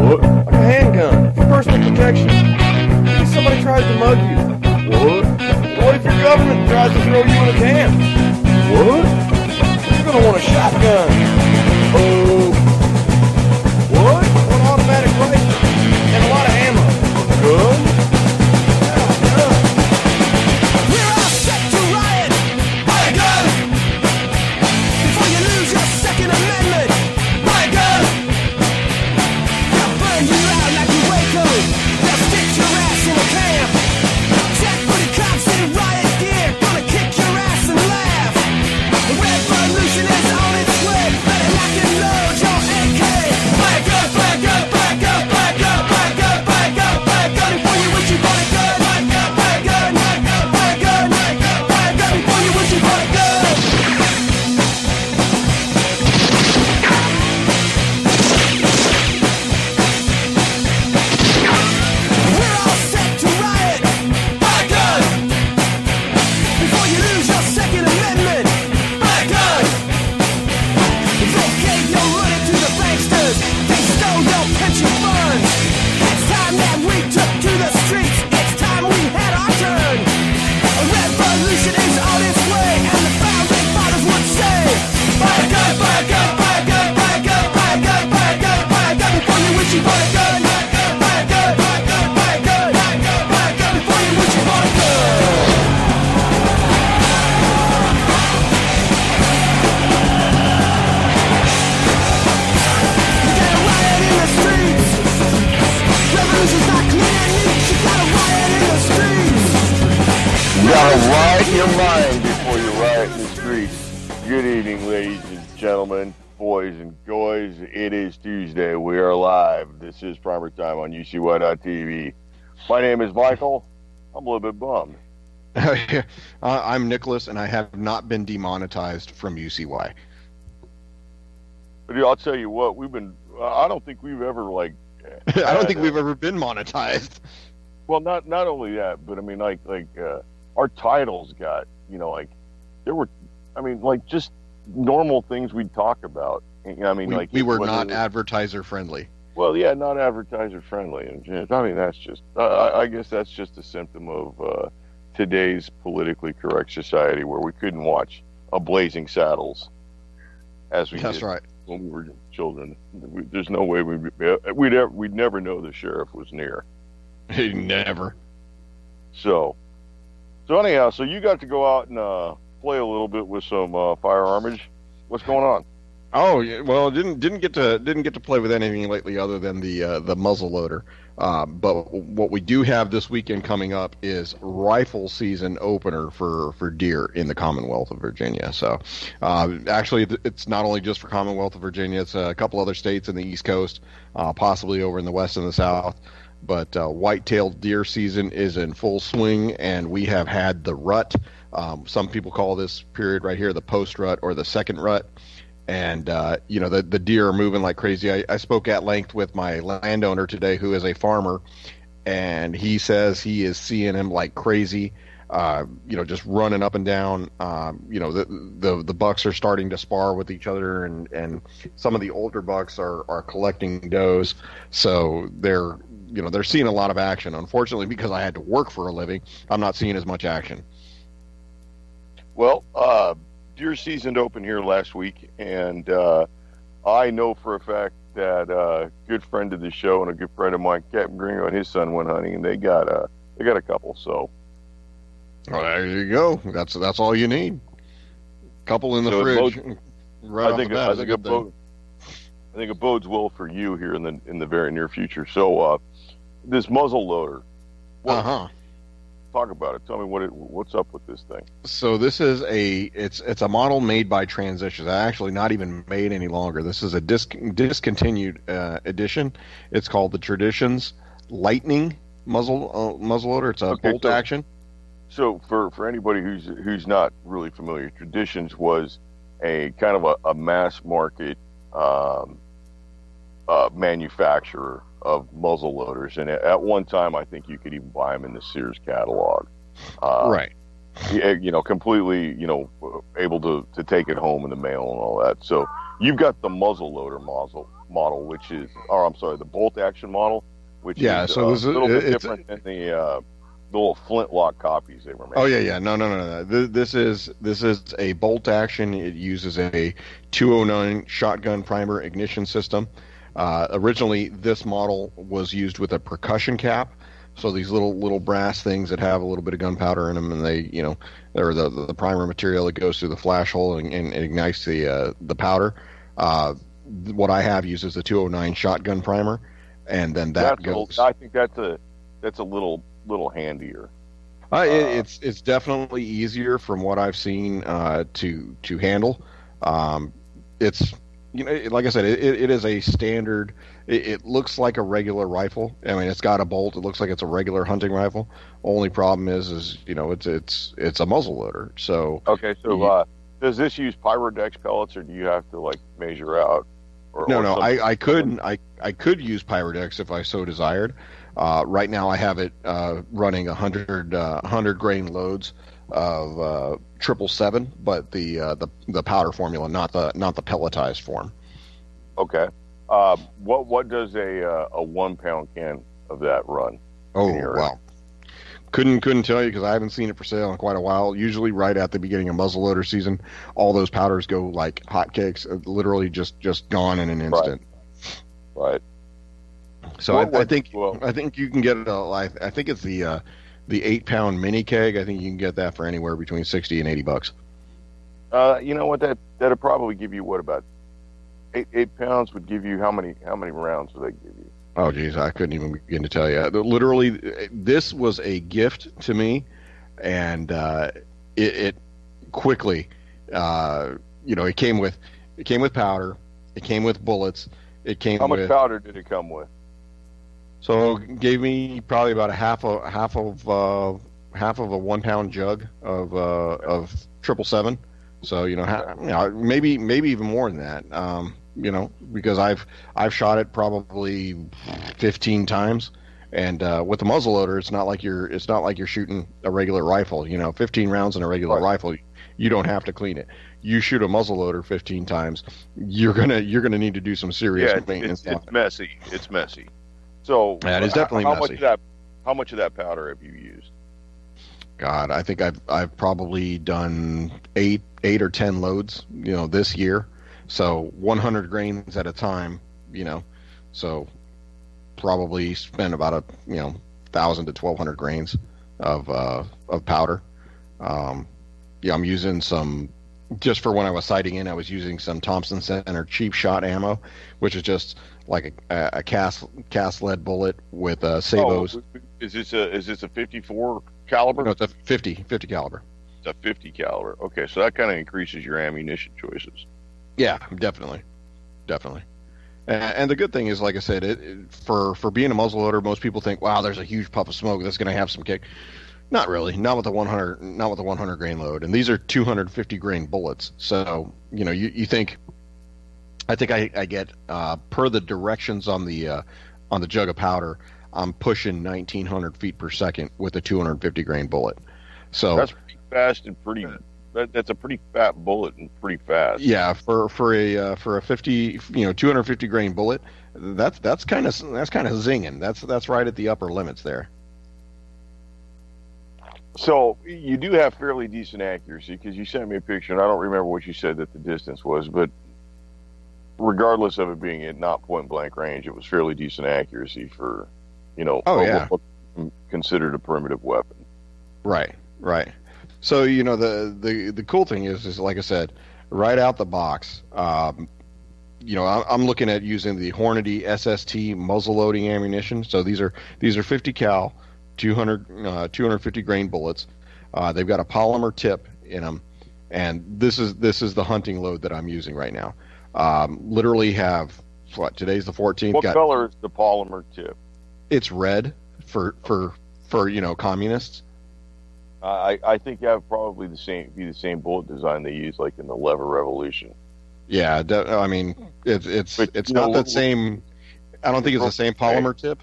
What? Like a handgun for personal protection. If somebody tries to mug you. What? What if your government tries to throw you in a can? What? You're gonna want a shotgun. Oh. What? An automatic rifle and a lot of ammo. Good. We're all set to riot. Buy a gun before you lose your Second Amendment. Buy a gun. They'll burn you out like a Waco. They'll stick your ass in a camp. Jackbooted cops in riot gear, gonna kick your ass and laugh. The revolution is on its way. Better lock and load your AK. Buy a gun, buy a gun, buy a gun, buy a gun, buy a gun, buy a gun, buy a gun before you wish you bought a gun. Buy a gun, buy a gun, buy a gun, buy a gun, buy a gun before you wish you bought a gun. We're all set to riot. Buy a gun before you lose your Second Amendment. Buy a gun. It's okay, you're running to the banksters. They stole your pension funds. It's time that we took to the streets. It's time we had our turn. A revolution is on its way, and the founding fathers would say, buy a gun, buy a gun, buy a gun, buy a gun, buy a gun, buy a gun, buy a gun before you wish you bought a gun. Buy a gun, buy a gun, buy a gun, buy a gun, buy a gun, buy a gun before you wish you bought a gun. You got a riot in the streets. Revolution's not clean and neat. You got a riot in the streets. You gotta ride your mind before you riot in the streets. Good evening, ladies and gentlemen, boys and girls. It is Tuesday. We are live. This is PrimerTime on UCY.tv. My name is Michael. I'm a little bit bummed. I'm Nicholas, and I have not been demonetized from UCY. But I'll tell you what, I don't think we've ever, I don't think we've ever been monetized. well, not only that, but I mean, our titles got, there were, just normal things we'd talk about. I mean, we were not advertiser friendly. Well, yeah, not advertiser friendly. And I mean, that's just, I guess that's just a symptom of today's politically correct society where we couldn't watch a Blazing Saddles as we That's did right. when we were children. There's no way we'd never know the sheriff was near. Never. So anyhow, so you got to go out and play a little bit with some firearmage. What's going on? Oh, yeah, well, didn't get to play with anything lately other than the muzzle loader. But what we do have this weekend coming up is rifle season opener for deer in the Commonwealth of Virginia. So actually, it's not only just for Commonwealth of Virginia; it's a couple other states in the East Coast, possibly over in the West and the South. But white-tailed deer season is in full swing, and we have had the rut. Some people call this period right here the post-rut or the second rut. And, the deer are moving like crazy. I spoke at length with my landowner today who is a farmer, and he says he is seeing him like crazy, just running up and down. The bucks are starting to spar with each other, and some of the older bucks are collecting does. So they're seeing a lot of action. Unfortunately, because I had to work for a living, I'm not seeing as much action. Well, deer season opened here last week, and I know for a fact that a good friend of the show and a good friend of mine, Captain Gringo, and his son went hunting, and they got a couple. So, well, there you go. That's all you need. Couple in the fridge. Right off the bat is a good thing. I think it bodes well for you here in the very near future. So, this muzzle loader. Talk about it. Tell me what's up with this thing. So this is it's a model made by Transitions. Actually, not even made any longer. This is a discontinued edition. It's called the Traditions Lightning muzzle loader. It's a bolt action. So for anybody who's not really familiar, Traditions was a kind of a mass market manufacturer of muzzle loaders, and at one time I think you could even buy them in the Sears catalog. Right. Completely, able to take it home in the mail and all that. So you've got the muzzle loader model, which is, or I'm sorry, the bolt action model, which is so a this is, little bit it's, different than the little flintlock copies they were making. Oh yeah. No. This is a bolt action. It uses a 209 shotgun primer ignition system. Originally, this model was used with a percussion cap. So these little brass things that have a little bit of gunpowder in them, and they're the primer material that goes through the flash hole and ignites the powder. What I have uses the 209 shotgun primer, and then that goes. I think that's a little handier. It's definitely easier from what I've seen to handle. It's like I said, it is a standard. It looks like a regular rifle. I mean, it's got a bolt. It looks like it's a regular hunting rifle. Only problem is it's a muzzle loader. So okay, so does this use Pyrodex pellets, or do you have to like measure out? No. I could use Pyrodex if I so desired. Right now, I have it running 100 grain loads of 777, but the powder formula, not the pelletized form. Okay. What does a 1 pound can of that run? Oh wow. Couldn't tell you because I haven't seen it for sale in quite a while. Usually, right at the beginning of muzzleloader season, all those powders go like hotcakes, literally just gone in an instant. Right. So I think you can get I think it's the 8 pound mini keg. I think you can get that for anywhere between $60 and $80. You know what? That'd probably give you what, about 8 pounds would give you how many rounds would they give you? Oh geez, I couldn't even begin to tell you. Literally, this was a gift to me, and it quickly, it came with powder, it came with bullets, it came. How much powder did it come with? So it gave me probably about half of a 1 pound jug of 777. So maybe even more than that. Because I've shot it probably 15 times, and with the muzzleloader, it's not like you're shooting a regular rifle. 15 rounds in a regular rifle, you don't have to clean it. You shoot a muzzleloader 15 times, you're gonna need to do some serious maintenance. It's messy. It's messy. So yeah, it is definitely messy. How much of that powder have you used? God, I think I've probably done 8 or 10 loads, this year. So 100 grains at a time, so probably spend about 1,000 to 1,200 grains of powder. I'm using some, just for when I was sighting in, I was using some Thompson Center cheap shot ammo, which is just like a cast lead bullet with sabos. Oh, is this a 54 caliber? No, it's a 50 caliber. It's a 50 caliber. Okay, so that kind of increases your ammunition choices. Yeah, definitely. And the good thing is, like I said, for being a muzzleloader, most people think, wow, there's a huge puff of smoke that's going to have some kick. Not really. Not with the 100 grain load. And these are 250 grain bullets. So you think. I think I get per the directions on the jug of powder, I'm pushing 1,900 feet per second with a 250 grain bullet. So that's pretty fast and pretty. That's a pretty fat bullet and pretty fast. Yeah, for a 50 250 grain bullet, that's kind of zinging. That's right at the upper limits there. So you do have fairly decent accuracy, because you sent me a picture, and I don't remember what you said that the distance was, but regardless of it being at not point blank range, it was fairly decent accuracy for what's considered a primitive weapon. Right. So the cool thing is like I said, right out the box, I'm looking at using the Hornady SST muzzle loading ammunition. So these are 50 cal, 250 grain bullets. They've got a polymer tip in them, and this is the hunting load that I'm using right now. Literally have today's the 14th. What color is the polymer tip? It's red for communists. I think you have probably the same bullet design they use like in the Lever Revolution. Yeah, I mean it's not that same. I don't think it's the same polymer tip.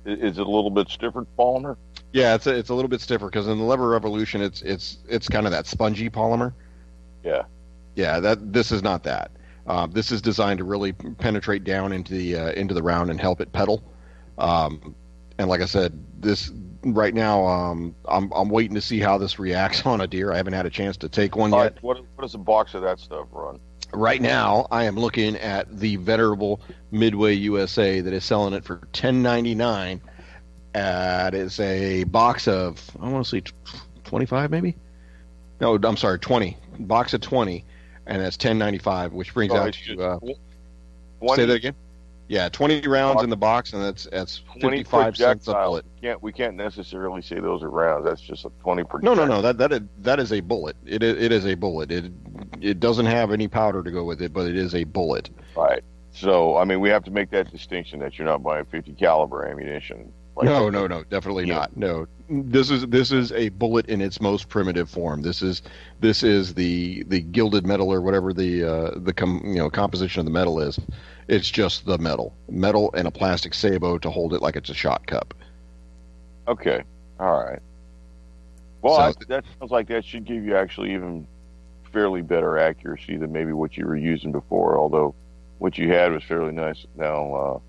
Is it a little bit stiffer polymer? Yeah, it's a little bit stiffer because in the Lever Revolution it's kind of that spongy polymer. Yeah. Yeah, this is not that. This is designed to really penetrate down into the round and help it pedal. And like I said, this right now, I'm waiting to see how this reacts on a deer. I haven't had a chance to take one yet. What does a box of that stuff run? Right now, I am looking at the venerable Midway USA that is selling it for $10.99. It's a box of, I want to say 25 maybe? No, I'm sorry, 20. Box of 20, and that's $10.95, which brings out to... say that again? Yeah, 20 rounds in the box, and that's 55 cents a bullet. We can't necessarily say those are rounds. That's just a 20 per. No. That is a bullet. It is a bullet. It doesn't have any powder to go with it, but it is a bullet. Right. So I mean, we have to make that distinction that you're not buying 50 caliber ammunition. No, definitely not. No, this is a bullet in its most primitive form. This is the gilded metal or whatever the composition of the metal is. It's just the metal and a plastic sabot to hold it like it's a shot cup. Okay, all right. Well, that sounds like that should give you actually even fairly better accuracy than maybe what you were using before. Although what you had was fairly nice. Now,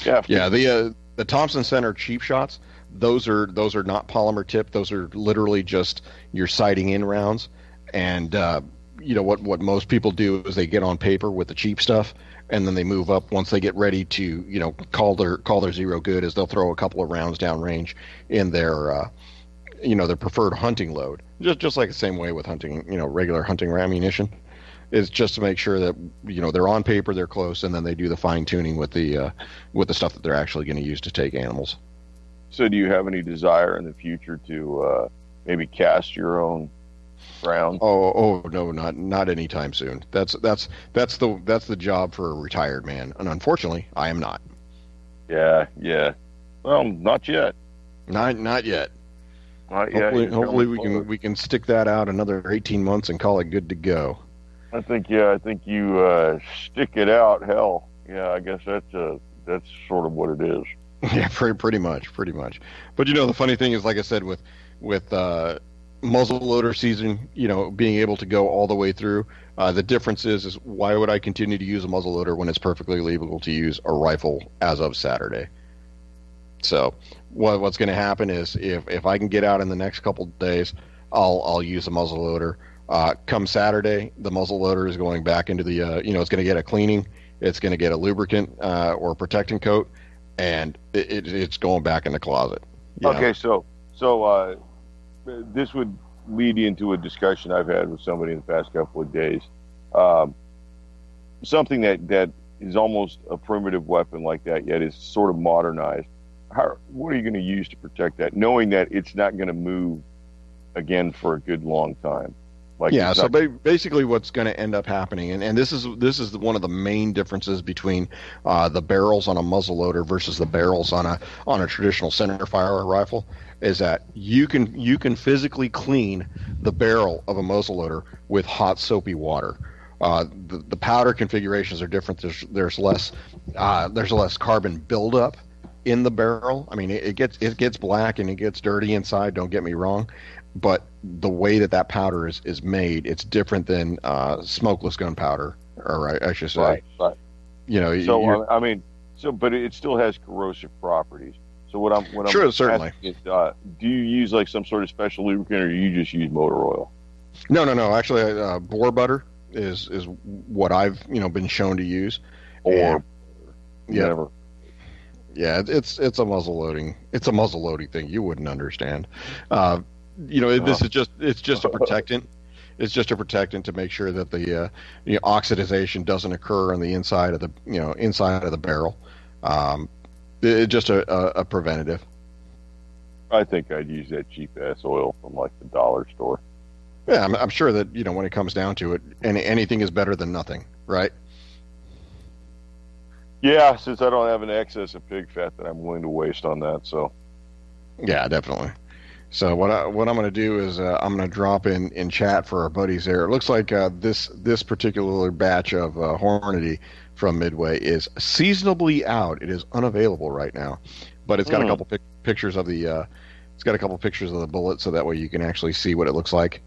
the Thompson Center cheap shots. Those are not polymer tipped. Those are literally just your sighting in rounds. And what most people do is they get on paper with the cheap stuff, and then they move up once they get ready to call their zero good. Is they'll throw a couple of rounds downrange in their their preferred hunting load. Just like the same way with hunting, regular hunting ammunition. Is just to make sure that they're on paper, they're close, and then they do the fine tuning with the stuff that they're actually going to use to take animals. So, do you have any desire in the future to maybe cast your own round? Oh no, not anytime soon. That's the job for a retired man, and unfortunately, I am not. Yeah. Well, not yet. Not yet. Not yet. Hopefully we can stick that out another 18 months and call it good to go. I think you stick it out. Hell, yeah. I guess that's sort of what it is. Yeah, pretty much. But the funny thing is, like I said, with muzzleloader season, being able to go all the way through, the difference is why would I continue to use a muzzleloader when it's perfectly legal to use a rifle as of Saturday? So what's going to happen is if I can get out in the next couple of days, I'll use a muzzleloader. Come Saturday, the muzzleloader is going back into the, it's going to get a cleaning, it's going to get a lubricant or protectant coat, and it's going back in the closet. Okay, so this would lead into a discussion I've had with somebody in the past couple of days. Something that is almost a primitive weapon like that, yet is sort of modernized. What are you going to use to protect that, knowing that it's not going to move again for a good long time? So basically what's going to end up happening, and this is one of the main differences between the barrels on a muzzleloader versus the barrels on a traditional centerfire rifle, is that you can physically clean the barrel of a muzzleloader with hot soapy water. The powder configurations are different. There's less carbon buildup in the barrel. I mean, it gets black and it gets dirty inside. Don't get me wrong. But the way that powder is made, it's different than smokeless gunpowder, or I should say. Right. But it still has corrosive properties. So what I'm certainly. Is, do you use like some sort of special lubricant, or do you just use motor oil? No. Actually, boar butter is what I've been shown to use. Or never. Yeah, it's a muzzle loading thing. You wouldn't understand. This is just a protectant. It's just a protectant to make sure that the oxidization doesn't occur on the inside of the barrel. It's just a preventative. I think I'd use that cheap ass oil from like the dollar store. Yeah, I'm sure that when it comes down to it, anything is better than nothing, right? Yeah, since I don't have an excess of pig fat that I'm willing to waste on that, so. Yeah, definitely. So what I'm going to do is I'm going to drop in chat for our buddies there. It looks like this particular batch of Hornady from Midway is seasonably out. It is unavailable right now, but it's got a couple pictures of the bullet, so that way you can actually see what it looks like.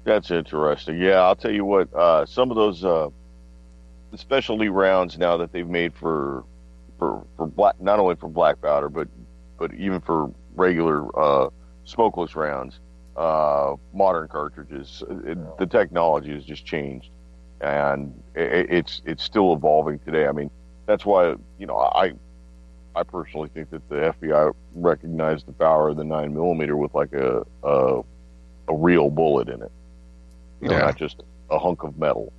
That's interesting. Yeah, I'll tell you what. Some of those specialty rounds now that they've made for black, not only for black powder, but even for regular smokeless rounds, modern cartridges. The technology has just changed, and it's still evolving today. I mean, that's why I personally think that the FBI recognized the power of the 9mm with like a real bullet in it, not just a hunk of metal.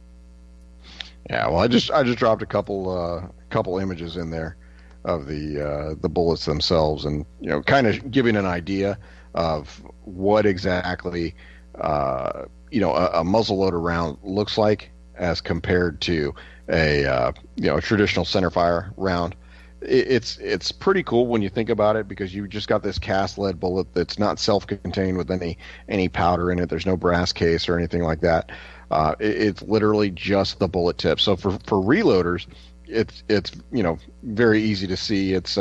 Yeah, well, I just dropped a couple images in there of the bullets themselves, and kind of giving an idea of what exactly a muzzleloader round looks like as compared to a traditional centerfire round. It's pretty cool when you think about it, because you just got this cast lead bullet that's not self-contained with any powder in it. There's no brass case or anything like that. It's literally just the bullet tip. So for reloaders, it's very easy to see. It's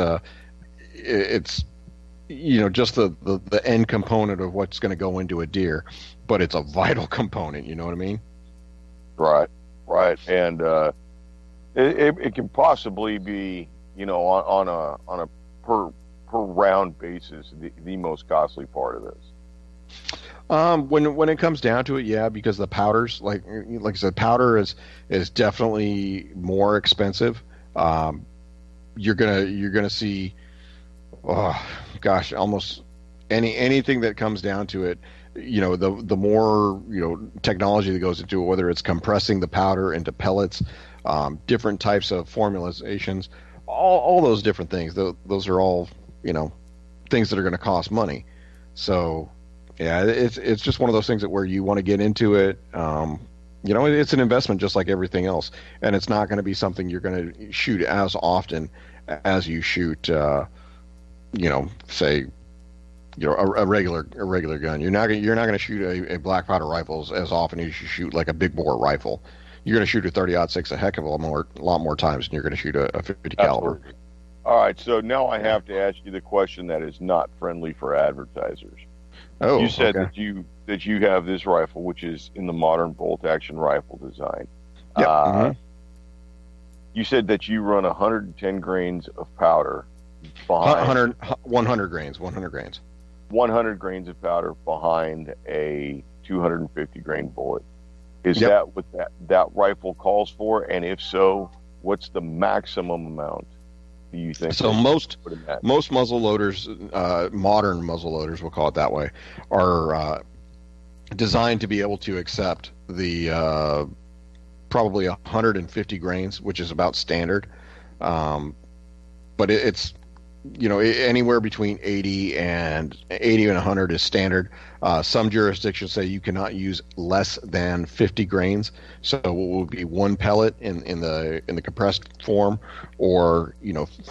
just the end component of what's going to go into a deer, but it's a vital component. You know what I mean? Right, and it can possibly be on a per round basis the most costly part of this. When it comes down to it, yeah, because the powders, like I said, powder is definitely more expensive. You're gonna see, oh gosh, almost anything that comes down to it. The more technology that goes into it, whether it's compressing the powder into pellets, different types of formulations, all those different things. Those are all things that are going to cost money. So. Yeah, it's just one of those things that where you want to get into it. It's an investment just like everything else, and it's not going to be something you're going to shoot as often as you shoot, say, a regular gun. You're not going to shoot a black powder rifle as often as you shoot like a big bore rifle. You're going to shoot a 30-06 a heck of a lot more times than you're going to shoot a 50 caliber. Absolutely. All right, so now I have to ask you the question that is not friendly for advertisers. Oh, you said okay. that you have this rifle, which is in the modern bolt-action rifle design. Yep. You said that you run 110 grains of powder behind 100 grains. 100 grains of powder behind a 250 grain bullet. Is Yep. that what that rifle calls for? And if so, what's the maximum amount do you think? So most muzzle loaders, modern muzzle loaders, we'll call it that way, are designed to be able to accept the probably 150 grains, which is about standard. But it's anywhere between 80 and 100 is standard. Some jurisdictions say you cannot use less than 50 grains, so it will be one pellet in the compressed form, or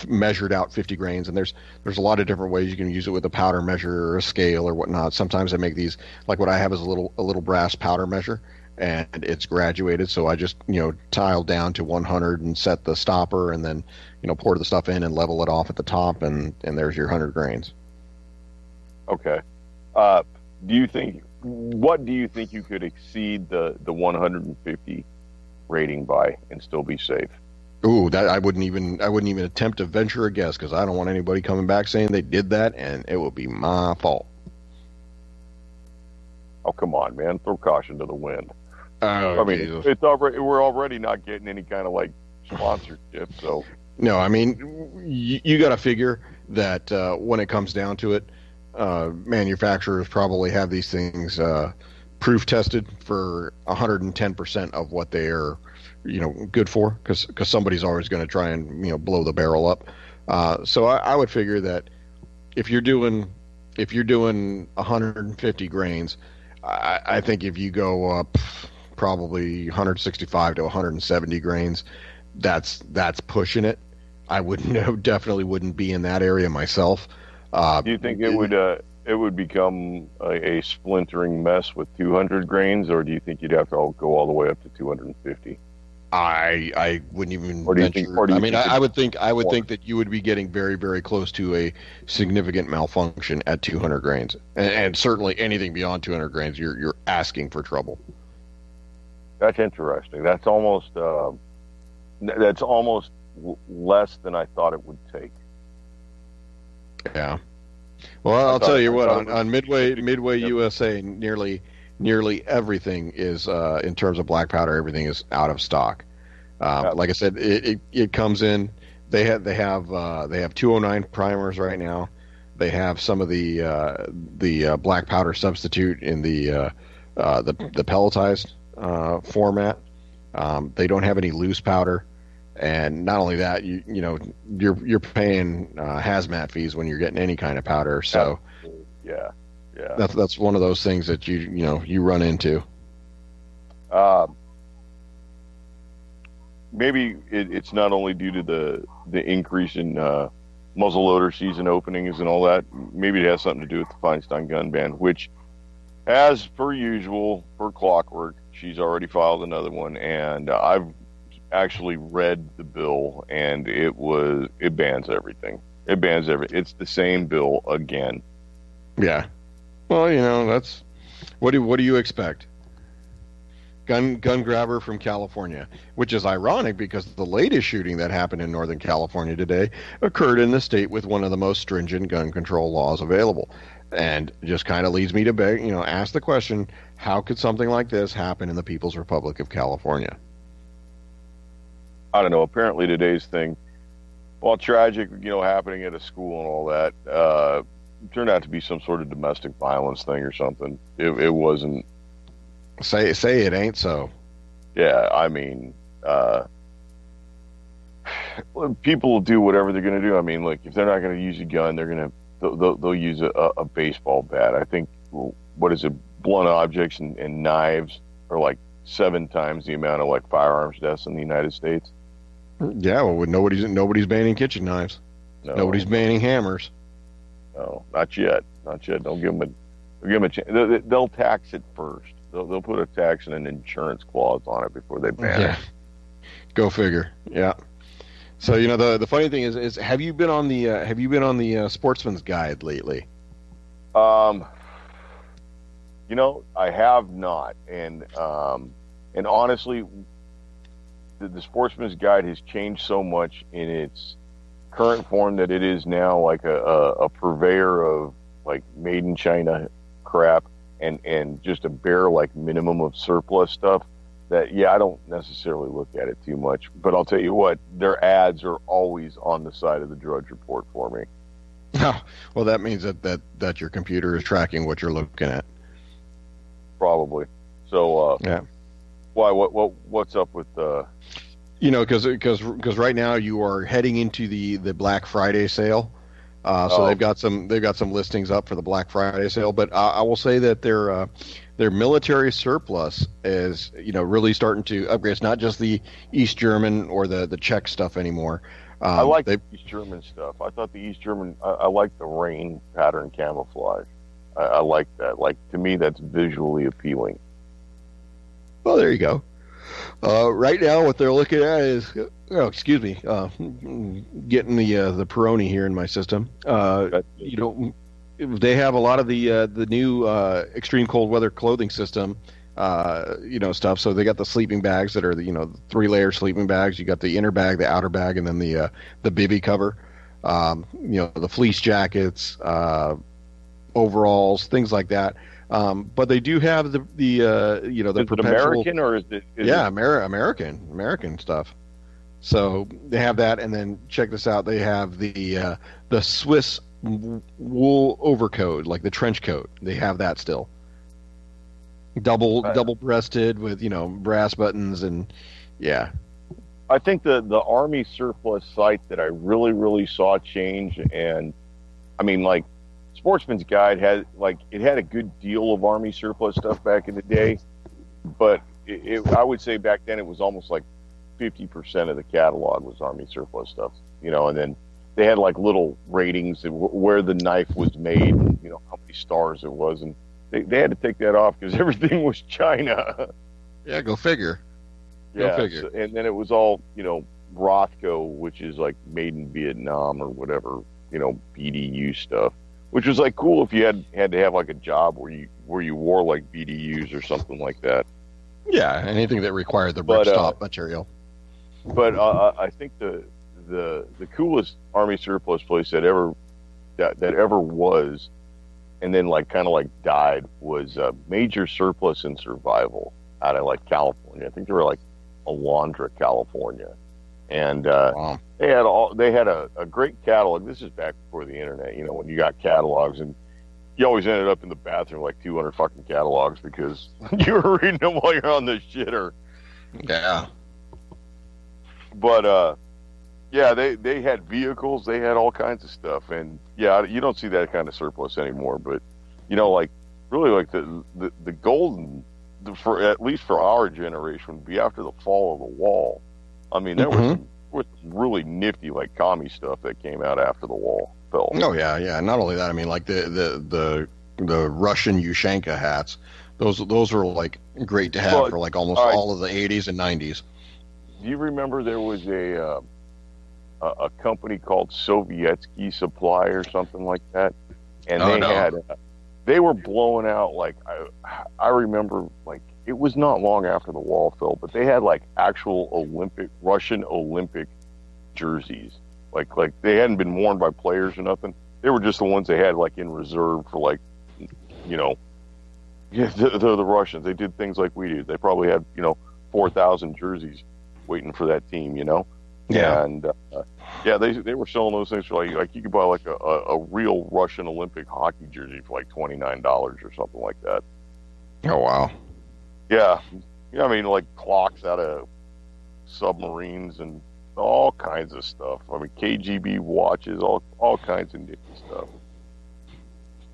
measured out 50 grains. And there's a lot of different ways you can use it with a powder measure or a scale or whatnot. Sometimes I make these, like what I have is a little brass powder measure, and it's graduated, so I just tile down to 100 and set the stopper, and then pour the stuff in and level it off at the top, and there's your 100 grains. Okay. What do you think you could exceed the 150 rating by and still be safe? Ooh, that I wouldn't even attempt to venture a guess, because I don't want anybody coming back saying they did that, and it will be my fault. Oh, come on, man! Throw caution to the wind. Oh, I mean, Jesus. we're already not getting any kind of like sponsorship, so. No, I mean, you got to figure that when it comes down to it, manufacturers probably have these things proof tested for 110% of what they are, good for, because somebody's always going to try and blow the barrel up. So I would figure that if you're doing 150 grains, I think if you go up probably 165 to 170 grains, that's pushing it. I definitely wouldn't be in that area myself. Do you think it would become a splintering mess with 200 grains, or do you think you'd have to go all the way up to 250? I wouldn't even Or do you venture. think- or do you I mean, think I would think more? that you would be getting very, very close to a significant malfunction at 200 grains, and certainly anything beyond 200 grains, you're asking for trouble. That's interesting. That's almost less than I thought it would take. Yeah. Well, I'll thought- tell you I what. thought it On was- Midway Yep. USA, nearly everything is in terms of black powder. Everything is out of stock. Yep. Like I said, it comes in. They have 209 primers right now. They have some of the black powder substitute in the pelletized format. They don't have any loose powder, and not only that, you're paying hazmat fees when you're getting any kind of powder. So Yeah. that's one of those things that you run into. Maybe it's not only due to the increase in muzzleloader season openings and all that. Maybe it has something to do with the Feinstein gun ban, which, as per usual, per clockwork, she's already filed another one, and I've actually read the bill, and it bans everything. It bans everything. It's the same bill again. Yeah. Well, that's what do you expect? Gun grabber from California, which is ironic because the latest shooting that happened in Northern California today occurred in the state with one of the most stringent gun control laws available, and just kind of leads me to ask the question: how could something like this happen in the People's Republic of California? I don't know. Apparently today's thing, while tragic, happening at a school and all that, turned out to be some sort of domestic violence thing or something. It wasn't. Say it ain't so. Yeah, I mean, people will do whatever they're going to do. I mean, like, if they're not going to use a gun, they'll use a baseball bat. I think, what is it, blunt objects and knives are like 7 times the amount of like firearms deaths in the United States. Yeah, well, nobody's banning kitchen knives. No, Nobody's banning hammers. No, not yet. Not yet. Don't give them a chance. They'll tax it first. They'll put a tax and an insurance clause on it before they ban it. Go figure. Yeah. So the funny thing is have you been on the Sportsman's Guide lately? I have not, and honestly, the Sportsman's Guide has changed so much in its current form that it is now like a purveyor of like made in China crap and just a bare like minimum of surplus stuff that I don't necessarily look at it too much. But I'll tell you what, their ads are always on the side of the Drudge Report for me. Oh, well, that means that your computer is tracking what you're looking at. Probably. So yeah. Why? What's up with because right now you are heading into the Black Friday sale. So they've got some listings up for the Black Friday sale, but I will say that their military surplus is really starting to upgrade. It's not just the East German or the Czech stuff anymore. I like the East German stuff. I thought the East German. I like the rain pattern camouflage. I like that. Like, to me, that's visually appealing. Well, there you go. Right now, what they're looking at is, excuse me, getting the Peroni here in my system. They have a lot of the new extreme cold weather clothing system, stuff. So they got the sleeping bags that are the 3-layer sleeping bags. You got the inner bag, the outer bag, and then the bivy cover. The fleece jackets, overalls, things like that. But they do have the Is perpetual. it American or is it? American stuff. So they have that, and then check this out. They have the Swiss wool overcoat, like the trench coat. They have that still. Double breasted with brass buttons and yeah. I think the Army surplus site that I really saw change, and I mean, like, Sportsman's Guide had a good deal of Army surplus stuff back in the day, but I would say back then it was almost like 50% of the catalog was Army surplus stuff, and then they had like little ratings of where the knife was made, and, how many stars it was, and they had to take that off because everything was China. Yeah, go figure. Go figure. And then it was all, Rothko, which is like made in Vietnam or whatever, BDU stuff, which was like cool if you had to have like a job where you wore like BDUs or something like that. Yeah, anything that required the ripstop material. But I think the coolest Army surplus place that ever was, and then like kind of like died, was Major Surplus and Survival out of like California. I think they were like Alondra, California, and Wow. they had a great catalog. This is back before the internet, when you got catalogs, and you always ended up in the bathroom like 200 fucking catalogs because you were reading them while you're on the shitter. Yeah. But yeah, they had vehicles, they had all kinds of stuff, and yeah, you don't see that kind of surplus anymore. But like really like the golden, for at least for our generation, would be after the fall of the wall. I mean, there was some really nifty like commie stuff that came out after the wall fell. Oh yeah. Not only that, I mean, like the Russian Ushanka hats. Those were like great to have for like almost all of the 80s and 90s. Do you remember there was a company called Sovietsky Supply or something like that, and they were blowing out like I remember like it was not long after the wall fell, but they had like actual Russian Olympic jerseys, like they hadn't been worn by players or nothing. They were just the ones they had like in reserve for like they're the Russians. They did things like we did. They probably had 4,000 jerseys waiting for that team, Yeah. And they were selling those things for like you could buy like a real Russian Olympic hockey jersey for like $29 or something like that. Oh wow. Yeah, I mean like clocks out of submarines and all kinds of stuff. I mean KGB watches, all kinds of nifty stuff.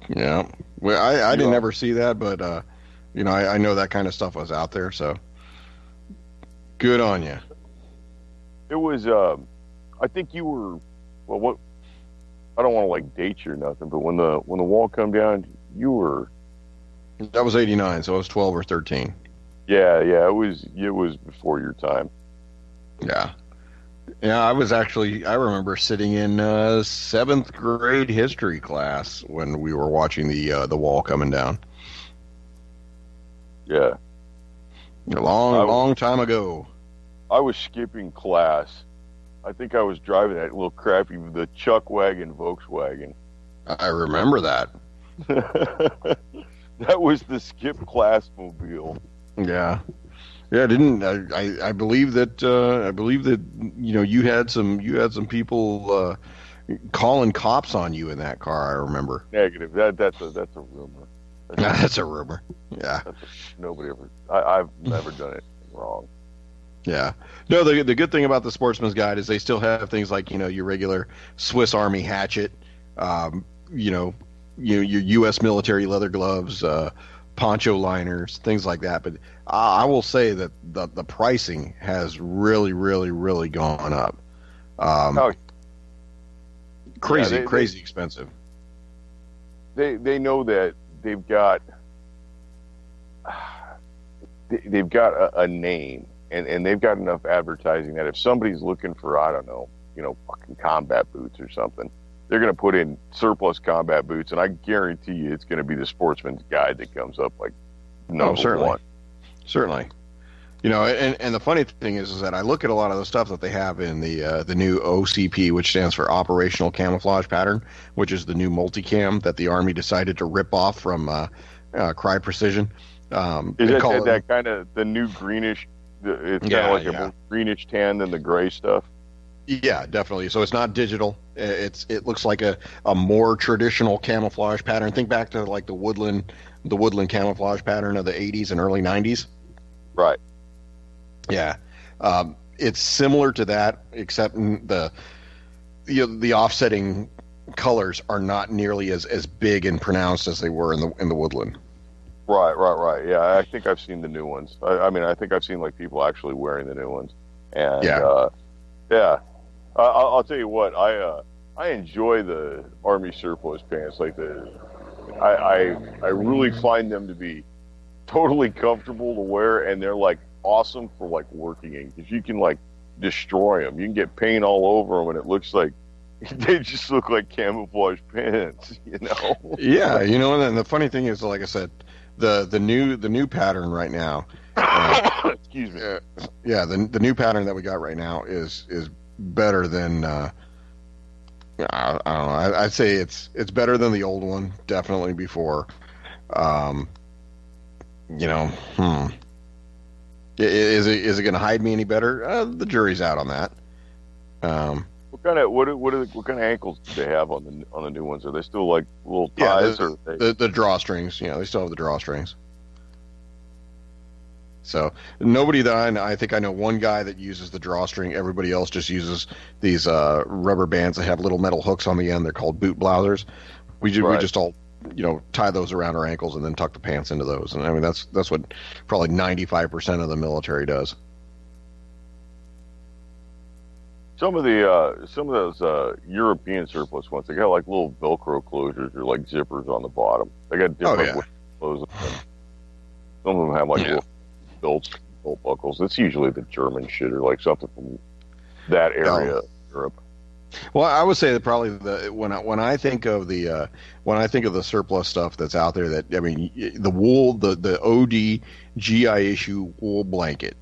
Yeah. Well, I didn't ever see that, but I know that kind of stuff was out there, so good on you. It was I think you were what I don't want to like date you or nothing, but when the wall come down, you were That was 89, so I was 12 or 13. Yeah, it was before your time. Yeah. Yeah, I remember sitting in 7th grade history class when we were watching the wall coming down. Yeah. A long time ago. I was skipping class. I think I was driving that little crappy, the Chuck wagon Volkswagen. I remember that. That was the skip class mobile. Yeah. Yeah, I believe that you had some people calling cops on you in that car. I remember. Negative. That's a rumor. That's a rumor. Yeah. Nobody ever. I've never done anything wrong. Yeah. No, the good thing about the Sportsman's Guide is they still have things like your regular Swiss Army hatchet, your U.S. military leather gloves, poncho liners, things like that. But I will say that the pricing has really, really, really gone up. Crazy expensive. They know that they've got a name and they've got enough advertising that if somebody's looking for, I don't know, fucking combat boots or something, they're going to put in surplus combat boots, and I guarantee you it's going to be the Sportsman's Guide that comes up like number one. Certainly. And the funny thing is that I look at a lot of the stuff that they have in the new OCP, which stands for Operational Camouflage Pattern, which is the new multicam that the Army decided to rip off from Cry Precision. Is that kind of the new greenish? It's kind of like a more greenish tan than the gray stuff. Yeah, definitely. So it's not digital. It looks like a more traditional camouflage pattern. Think back to like the woodland camouflage pattern of the 80s and early 90s. Right. Yeah. It's similar to that, except the offsetting colors are not nearly as big and pronounced as they were in the woodland. Right. Yeah, I think I've seen the new ones. I mean, I think I've seen like people actually wearing the new ones. And yeah. I'll tell you what, I enjoy the Army surplus pants. Like I really find them to be totally comfortable to wear, and they're like awesome for like working in because you can like destroy them. You can get paint all over them, and it looks like they just look like camouflage pants. You know? Yeah, you know, and then the funny thing is, like I said, the new pattern right now. Excuse me. Yeah, the new pattern that we got right now is better than. I don't know. I'd say it's better than the old one, definitely before. You know, is it going to hide me any better? The jury's out on that. What kind of ankles do they have on the new ones? Are they still like little ties or the drawstrings? You know, they still have the drawstrings. So nobody that I think I know one guy that uses the drawstring. Everybody else just uses these rubber bands that have little metal hooks on the end. They're called boot blousers. We just all tie those around our ankles and then tuck the pants into those. And I mean that's what probably 95% of the military does. Some of those European surplus ones, they got like little Velcro closures or like zippers on the bottom. They got different closures. Some of them have like little belt buckles. It's usually the German shit or like something from that area of Europe. Well, I would say that probably when I think of the surplus stuff that's out there, that I mean the wool, the OD GI issue wool blanket.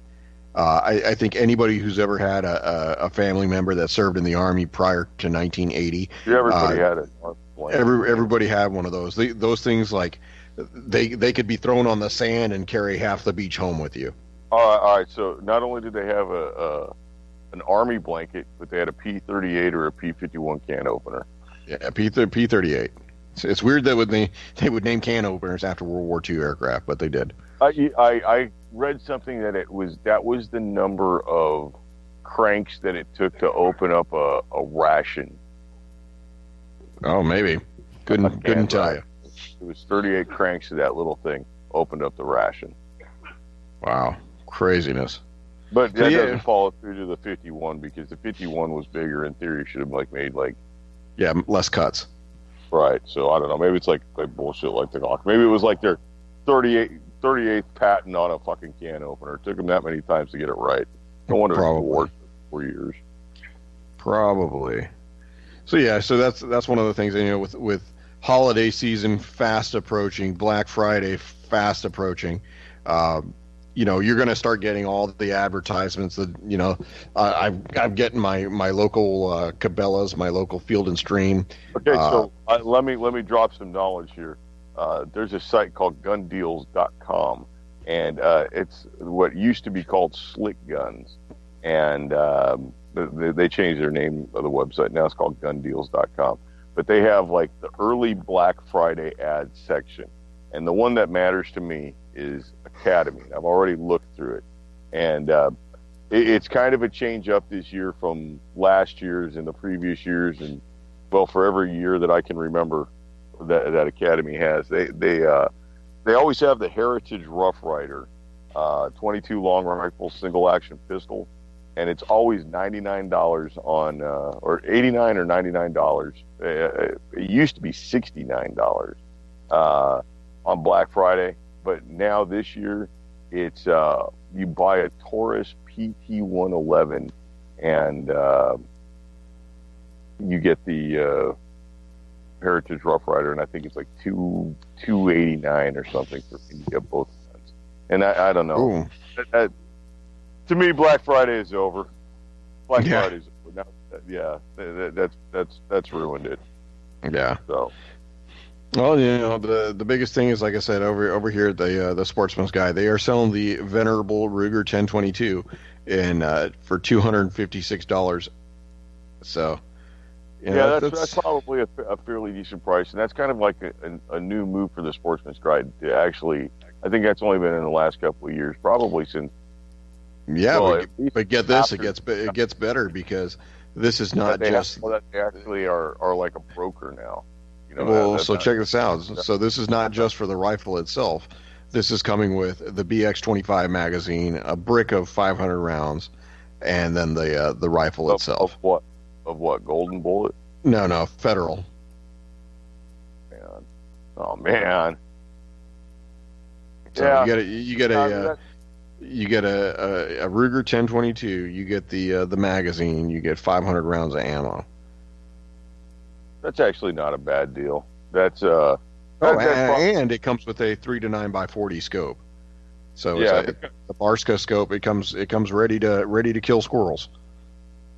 I think anybody who's ever had a family member that served in the Army prior to 1980, everybody had it. Everybody had one of those. Those things, like they could be thrown on the sand and carry half the beach home with you. All right. So not only did they have an Army blanket, but they had a P-38 or a P-51 can opener. Yeah, P-38. It's weird that they would name can openers after World War II aircraft, but they did. I read something that was the number of cranks that it took to open up a ration. Oh, maybe. Couldn't tell you. It was 38 cranks to that little thing opened up the ration. Wow, craziness. But that doesn't follow through to the 51 because the 51 was bigger. In theory, should have made less cuts. Right. So I don't know. Maybe it's like bullshit like the Glock. Maybe it was like their 38th patent on a fucking can opener. It took them that many times to get it right. No wonder it worked for 4 years. Probably. So yeah, so that's one of the things, with holiday season fast approaching, Black Friday fast approaching, you're going to start getting all the advertisements that, I'm getting my local Cabela's, my local Field and Stream. Okay, so let me drop some knowledge here. There's a site called gundeals.com, and it's what used to be called Slick Guns, and they changed their name of the website. Now it's called gundeals.com. But they have like the early Black Friday ad section, and the one that matters to me is Academy. I've already looked through it, and it's kind of a change up this year from last year's and the previous years, and well, for every year that I can remember that Academy has. They always have the Heritage Rough Rider 22 long rifle single action pistol, and it's always $99 on or $89 or $99. It used to be $69 on Black Friday, but now this year it's you buy a Taurus PT-111 and you get the Heritage Rough Rider, and I think it's like $289 or something for you get both guns. And I don't know. That, to me, Black Friday is over. Black Friday's over. Now, that's ruined it. Yeah. So. Well, the biggest thing is, like I said, over here at the Sportsman's Guide, they are selling the venerable Ruger 1022 for $256. So. That's probably a fairly decent price, and that's kind of like a new move for the Sportsman's Guide to actually. I think that's only been in the last couple of years, probably since. Yeah, but get this, it gets better because this is not just. They actually are like a broker now. Check this out. So this is not just for the rifle itself. This is coming with the BX-25 magazine, a brick of 500 rounds, and then the rifle itself. Of what? Golden Bullet? No, Federal. Man. Oh man. So you get You get a Ruger 1022. You get the magazine. You get 500 rounds of ammo. That's actually not a bad deal. That's And it comes with a 3 to 9x40 scope. So yeah, it's the Barska scope. It comes ready to kill squirrels.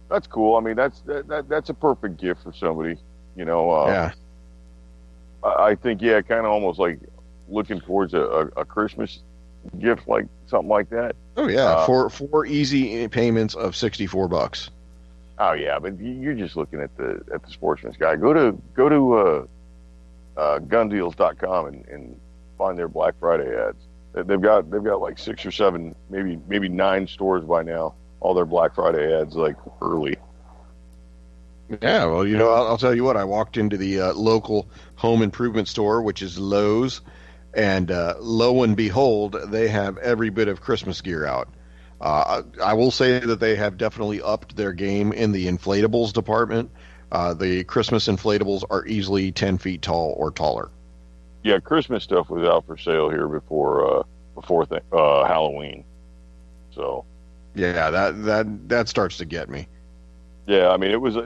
that's cool. I mean, that's a perfect gift for somebody. You know, Yeah. I think kind of almost like looking towards a Christmas gift, like something like that. Oh yeah. For4 easy payments of $64. Oh yeah, but you're just looking at the Sportsman's Guide. Go to gundeals.com and find their Black Friday ads. They've got like 6 or 7, maybe 9 stores by now. All their Black Friday ads like early. Yeah, well, I'll tell you what. I walked into the local home improvement store, which is Lowe's, and lo and behold, they have every bit of Christmas gear out. I will say that they have definitely upped their game in the inflatables department. The Christmas inflatables are easily 10 feet tall or taller. Yeah, Christmas stuff was out for sale here before Halloween. So yeah, that starts to get me. yeah, I mean it was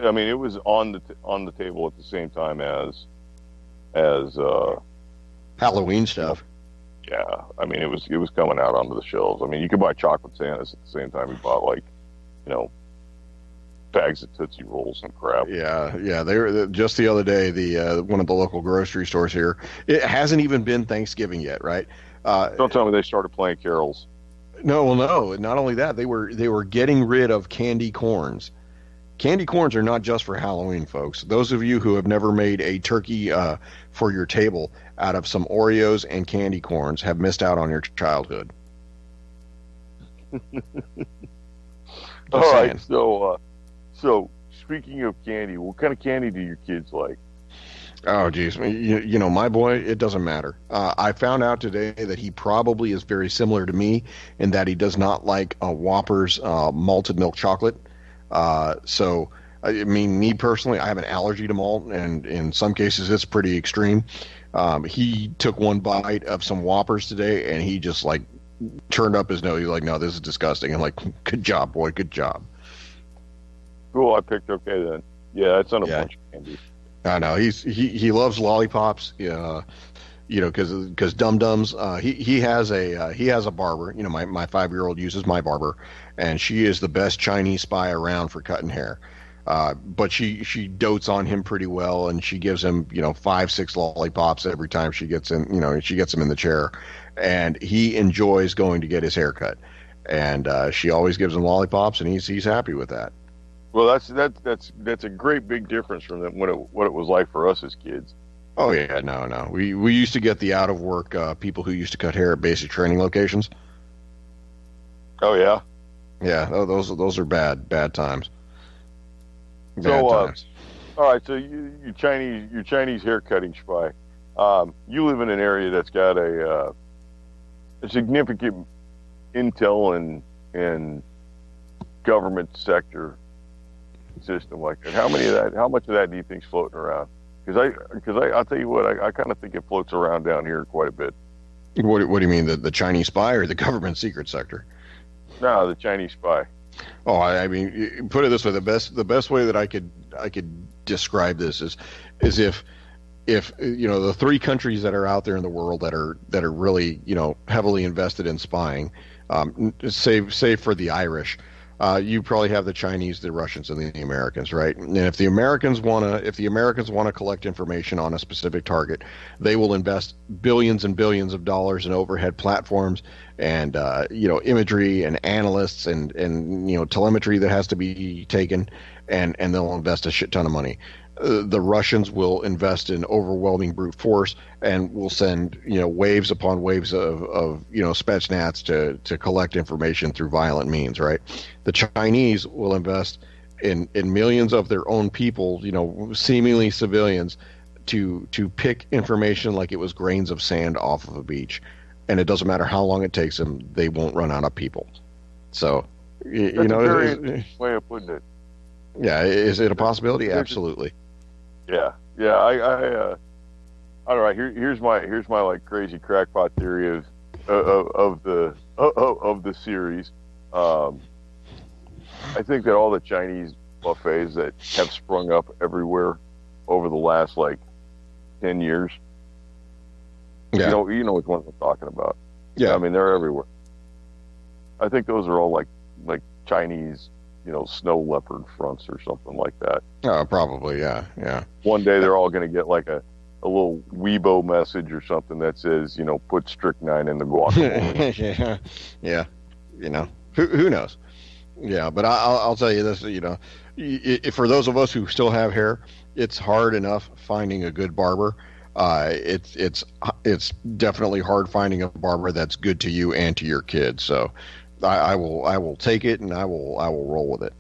on the table at the same time as Halloween stuff. yeah, I mean it was coming out onto the shelves. I mean you could buy chocolate Santas at the same time you bought like bags of Tootsie Rolls and crap. Yeah. They were just the other day. The one of the local grocery stores here. It hasn't even been Thanksgiving yet, right? Don't tell me they started playing carols. No, well, no. Not only that, they were getting rid of candy corns. Candy corns are not just for Halloween, folks. Those of you who have never made a turkey for your table out of some Oreos and candy corns have missed out on your childhood. All right, so speaking of candy, what kind of candy do your kids like? Oh, geez. My boy, it doesn't matter. I found out today that he probably is very similar to me in that he does not like Whopper's malted milk chocolate. So, I mean, me personally, I have an allergy to malt, and in some cases it's pretty extreme. He took one bite of some Whoppers today, and he just, like, turned up his nose. He's like, no, this is disgusting. I'm like, good job, boy, good job. Cool, I picked okay then. Yeah, that's not a bunch of candy. I know he loves lollipops. Yeah, because Dum Dums. He has a barber. My 5-year-old uses my barber, and she is the best Chinese spy around for cutting hair. But she dotes on him pretty well, and she gives him 5-6 lollipops every time she gets in. She gets him in the chair, and he enjoys going to get his hair cut. And she always gives him lollipops, and he's happy with that. Well, that's a great big difference from what it was like for us as kids. Oh yeah, no. We used to get the out of work people who used to cut hair at basic training locations. Oh yeah, yeah. Those are bad times. All right. So you Chinese hair cutting spy. You live in an area that's got a significant intel and government sector system like that. How much of that do you think's floating around? Because I'll tell you what, I kind of think it floats around down here quite a bit. What do you mean, the Chinese spy or the government secret sector? No, the Chinese spy. Oh, I mean, put it this way: the best way that I could describe this is if the 3 countries that are out there in the world that are really heavily invested in spying, save for the Irish. You probably have the Chinese, the Russians, and the Americans, right? And if the Americans want to collect information on a specific target, they will invest billions and billions of dollars in overhead platforms and imagery and analysts and telemetry that has to be taken, and they'll invest a shit ton of money. The Russians will invest in overwhelming brute force and will send waves upon waves of Spetsnaz to collect information through violent means, right? The Chinese will invest in millions of their own people, seemingly civilians, to pick information like it was grains of sand off of a beach, and it doesn't matter how long it takes them, they won't run out of people. So That's a very interesting way of putting it. Yeah, is it a possibility? Absolutely. Yeah. I all right. Here's my like crazy crackpot theory of of the series. I think that all the Chinese buffets that have sprung up everywhere over the last like 10 years. Yeah. You know which ones I'm talking about. Yeah. I mean, they're everywhere. I think those are all like Chinese, snow leopard fronts or something like that. Probably, yeah. One day they're all going to get like a little Weibo message or something that says, put strychnine in the guacamole. Yeah. Who knows? Yeah, but I'll tell you this, for those of us who still have hair, it's hard enough finding a good barber. It's definitely hard finding a barber that's good to you and to your kids. So I will take it, and I will roll with it.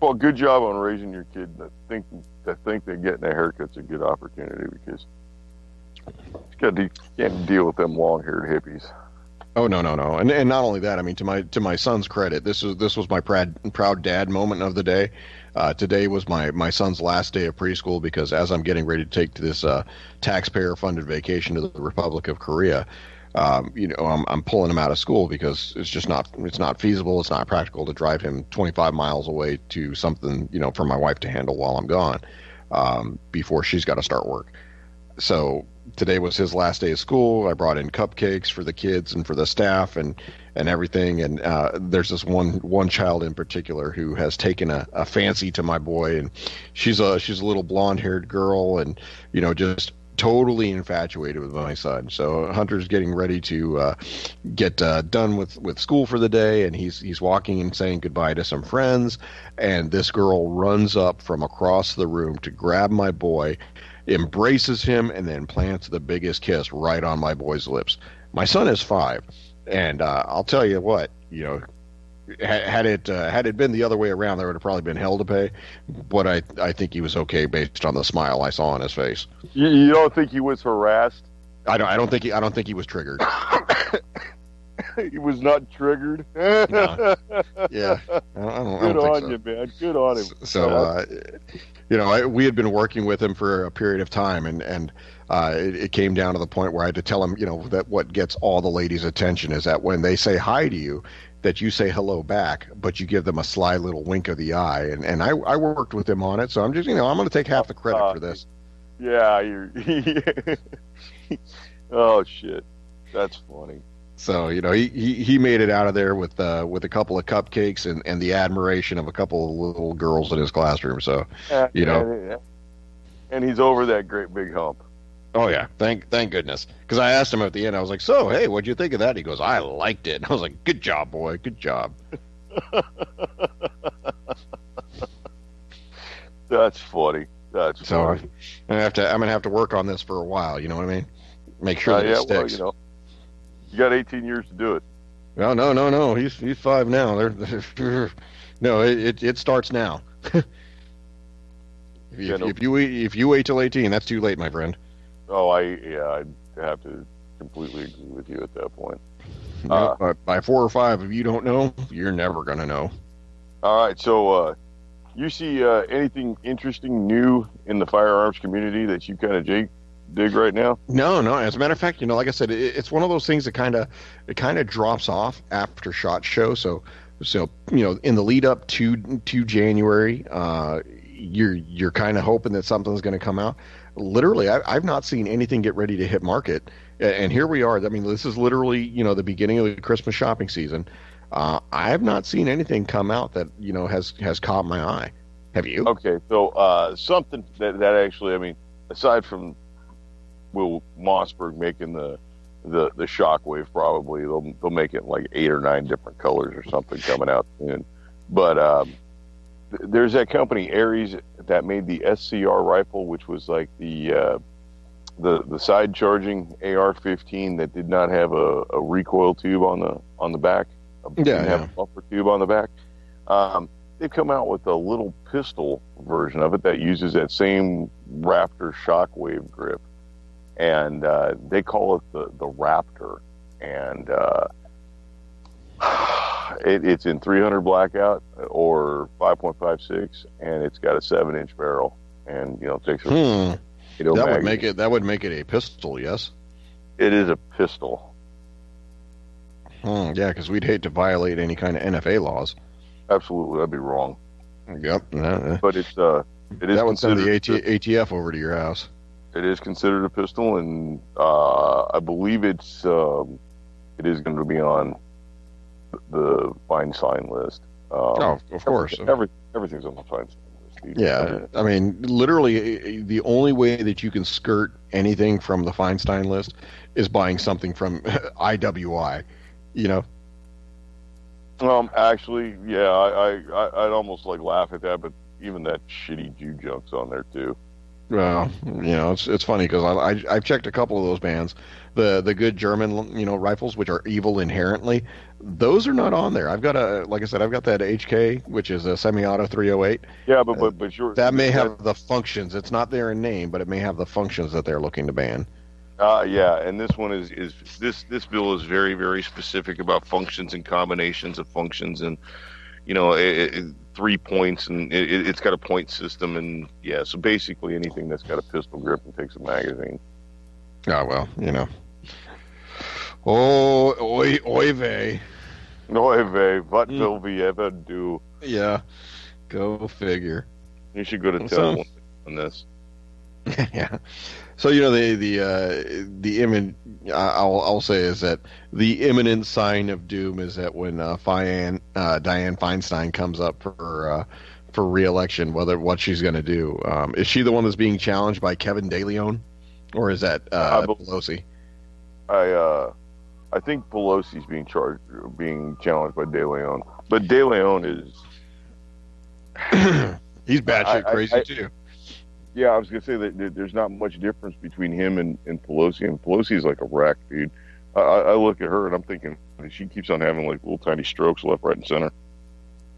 Well, good job on raising your kid to think that getting a haircut's a good opportunity, because you can't deal with them long-haired hippies. Oh, no, and not only that. I mean, to my son's credit, this was my proud dad moment of the day. Today was my son's last day of preschool, because as I'm getting ready to take this taxpayer-funded vacation to the Republic of Korea, I'm pulling him out of school, because it's not feasible, it's not practical to drive him 25 miles away to something for my wife to handle while I'm gone, before she's got to start work. So today was his last day of school. I brought in cupcakes for the kids and for the staff and everything. And there's this one child in particular who has taken a fancy to my boy, and she's a little blonde-haired girl, and just totally infatuated with my son. So Hunter's getting ready to get done with school for the day, and he's walking and saying goodbye to some friends, and this girl runs up from across the room to grab my boy, embraces him, and then plants the biggest kiss right on my boy's lips. My son is 5, and I'll tell you what, had it been the other way around, there would have probably been hell to pay. But I think he was okay based on the smile I saw on his face. You don't think he was harassed? I don't think he was triggered. He was not triggered. No. Yeah, I don't Good on so. you, man. Good on him. So, we had been working with him for a period of time, and it came down to the point where I had to tell him, that what gets all the ladies' attention is that when they say hi to you, that you say hello back, but you give them a sly little wink of the eye. And I worked with him on it, so I'm just, I'm going to take half the credit for this. Yeah, you're. Oh shit, that's funny. So he made it out of there with a couple of cupcakes and the admiration of a couple of little girls in his classroom. So and he's over that great big hump. Oh yeah, thank goodness. Because I asked him at the end, I was like, "So hey, what'd you think of that?" He goes, "I liked it." And I was like, "Good job, boy, good job." That's funny. That's so funny. I'm gonna have to work on this for a while. You know what I mean? Make sure that it sticks. Well, you got 18 years to do it. Well, no. He's 5 now. No, it starts now. If you wait till 18, that's too late, my friend. Oh, I'd have to completely agree with you at that point. By 4 or 5, if you don't know, you're never gonna know. All right, so you see anything interesting new in the firearms community that you kind of dig right now? No. As a matter of fact, like I said, it's one of those things that kind of drops off after SHOT Show. So in the lead up to January, you're kind of hoping that something's going to come out. Literally, I've not seen anything get ready to hit market, and here we are. I mean, this is literally the beginning of the Christmas shopping season. I have not seen anything come out that has caught my eye. Have you? Okay, so something that actually, I mean, aside from Will Mossberg making the Shockwave, probably they'll make it like 8 or 9 different colors or something coming out soon. But there's that company Ares that made the SCR rifle, which was like the side charging AR-15 that did not have a recoil tube on the back. Didn't have a bumper tube on the back. They've come out with a little pistol version of it that uses that same Raptor Shockwave grip, and they call it the Raptor, and it's in 300 blackout or 5.56, and it's got a 7-inch barrel, and it takes a that would make it a pistol. Yes, it is a pistol. Yeah, because we'd hate to violate any kind of NFA laws. Absolutely, that'd be wrong. Yep. But it is That would send the considered ATF over to your house. it is considered a pistol, and I believe it is going to be on the Feinstein list. Of course. Everything's on the Feinstein list. Yeah, I mean, literally, the only way that you can skirt anything from the Feinstein list is buying something from IWI. You know. Actually, yeah, I'd almost like laugh at that, but even that shitty Jew junk's on there too. Well, it's funny because I've checked a couple of those bands, the good German rifles which are evil inherently, those are not on there. I've got like I said, I've got that HK which is a semi-auto 308. Yeah, but that may have the functions. It's not there in name, but it may have the functions that they're looking to ban. Yeah, and this one is this bill is very, very specific about functions and combinations of functions, and 3 points, and it's got a point system, and yeah, so basically anything that's got a pistol grip and takes a magazine. Oh well, Oh, oy vey. Oy vey, what will we ever do? Yeah, go figure. You should go to Tesla on this. Yeah. So the image I'll say is that the imminent sign of doom is that when Dianne Feinstein comes up for re-election, what she's going to do. Is she the one that's being challenged by Kevin DeLeon, or is that Pelosi? I think Pelosi's being challenged by DeLeon, but DeLeon is he's batshit crazy too. Yeah, I was gonna say that there's not much difference between him and Pelosi, and Pelosi's like a wreck, dude. I look at her and I'm thinking she keeps on having like little tiny strokes left, right, and center.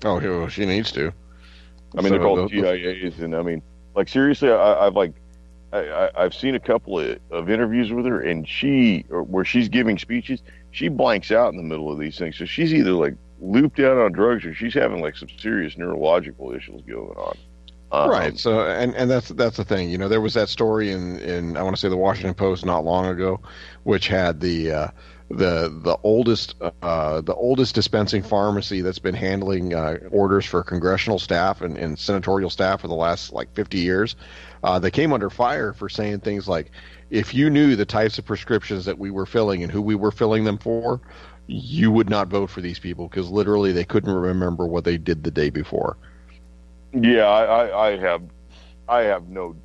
Oh, well, she needs to. I mean, they're called TIAs, and I mean, like seriously, I've seen a couple of interviews with her, and where she's giving speeches, she blanks out in the middle of these things. So she's either like looped out on drugs, or she's having like some serious neurological issues going on. Right. So, and that's the thing. There was that story in I want to say the Washington Post not long ago, which had the oldest dispensing pharmacy that's been handling orders for congressional staff and senatorial staff for the last like 50 years. They came under fire for saying things like, if you knew the types of prescriptions that we were filling and who we were filling them for, you would not vote for these people, because literally they couldn't remember what they did the day before. Yeah, I have no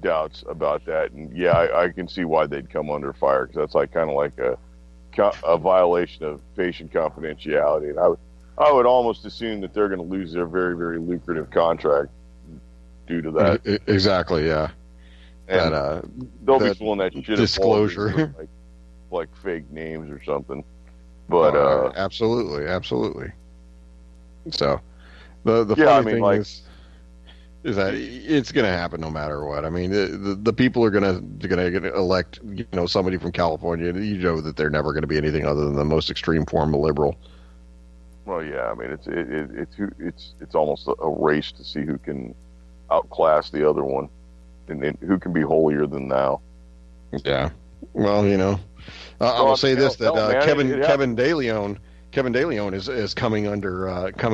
doubts about that, and yeah, I can see why they'd come under fire, because that's like kind of like a violation of patient confidentiality, and I would almost assume that they're going to lose their very, very lucrative contract due to that. Exactly, yeah. And they'll be fooling that shit disclosure, like fake names or something. But absolutely. So the funny thing is that it's going to happen no matter what. I mean, the people are going to elect somebody from California. You know that they're never going to be anything other than the most extreme form of liberal. Well, yeah, I mean it's almost a race to see who can outclass the other one, and who can be holier than thou. Yeah. Well, I will say this, that Kevin DeLeon is coming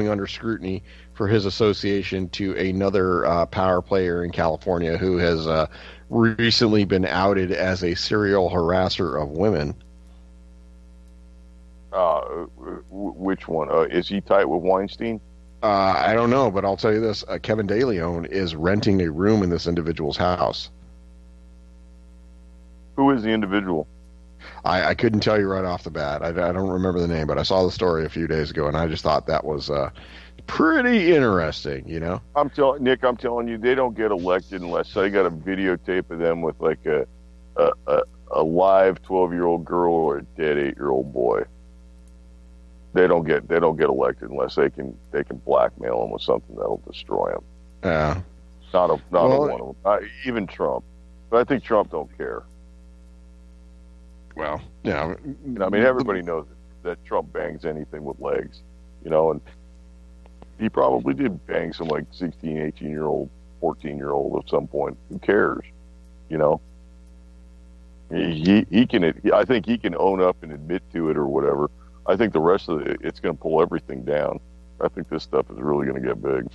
under scrutiny for his association to another power player in California who has recently been outed as a serial harasser of women. Which one? Is he tight with Weinstein? I don't know, but I'll tell you this: Kevin DeLeon is renting a room in this individual's house. Who is the individual? I couldn't tell you right off the bat. I don't remember the name, but I saw the story a few days ago, and I just thought that was pretty interesting. I'm telling you, they don't get elected unless they got a videotape of them with like a live 12-year-old girl or a dead 8-year-old boy. They don't get elected unless they can blackmail them with something that'll destroy them. Yeah. Not one of them. Even Trump. But I think Trump don't care. Well, yeah. I mean, everybody knows that Trump bangs anything with legs, and he probably did bang some like 16, 18-year-old, 14-year-old at some point. Who cares? He can. I think he can own up and admit to it or whatever. I think the rest of it's going to pull everything down. I think this stuff is really going to get big.